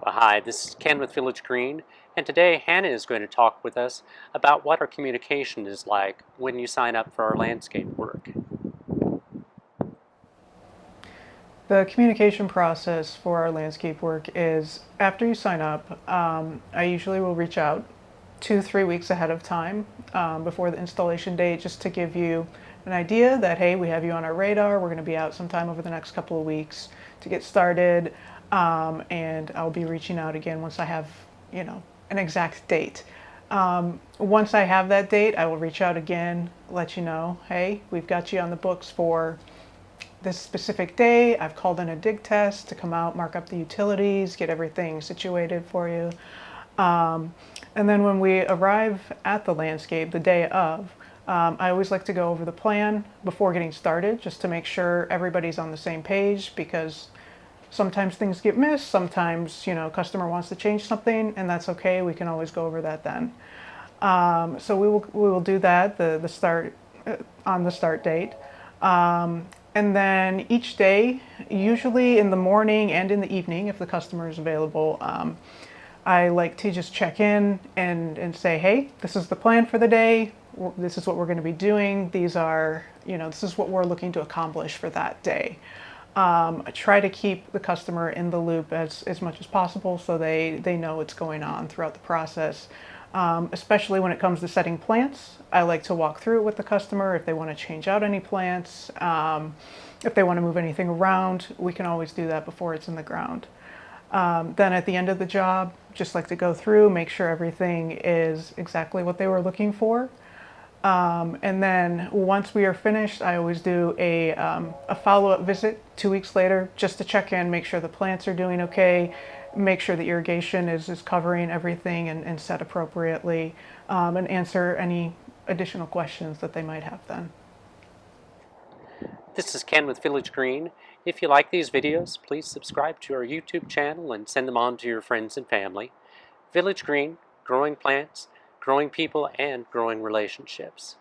Well, hi, this is Ken with Village Green, and today Hannah is going to talk with us about what our communication is like when you sign up for our landscape work. The communication process for our landscape work is after you sign up, I usually will reach out 2, 3 weeks ahead of time before the installation date just to give you an idea that, hey, we have you on our radar. We're going to be out sometime over the next couple of weeks to get started. And I'll be reaching out again once I have, an exact date. Once I have that date, I will reach out again, let you know, hey, we've got you on the books for this specific day. I've called in a dig test to come out, mark up the utilities, get everything situated for you. And then when we arrive at the landscape the day of, I always like to go over the plan before getting started just to make sure everybody's on the same page, because sometimes things get missed. Sometimes, customer wants to change something, and that's okay. We can always go over that then. So we will do that the start on the start date. And then each day, usually in the morning and in the evening, if the customer is available, I like to just check in and say, hey, this is the plan for the day. This is what we're going to be doing. This is what we're looking to accomplish for that day. I try to keep the customer in the loop as much as possible so they know what's going on throughout the process. Especially when it comes to setting plants, I like to walk through it with the customer. If they want to change out any plants, if they want to move anything around, we can always do that before it's in the ground. Then at the end of the job, just like to go through, make sure everything is exactly what they were looking for. And then once we are finished, I always do a follow-up visit 2 weeks later just to check in, make sure the plants are doing okay, make sure the irrigation is covering everything and set appropriately, and answer any additional questions that they might have then. This is Ken with Village Green. If you like these videos, please subscribe to our YouTube channel and send them on to your friends and family. Village Green, growing plants, growing people, and growing relationships.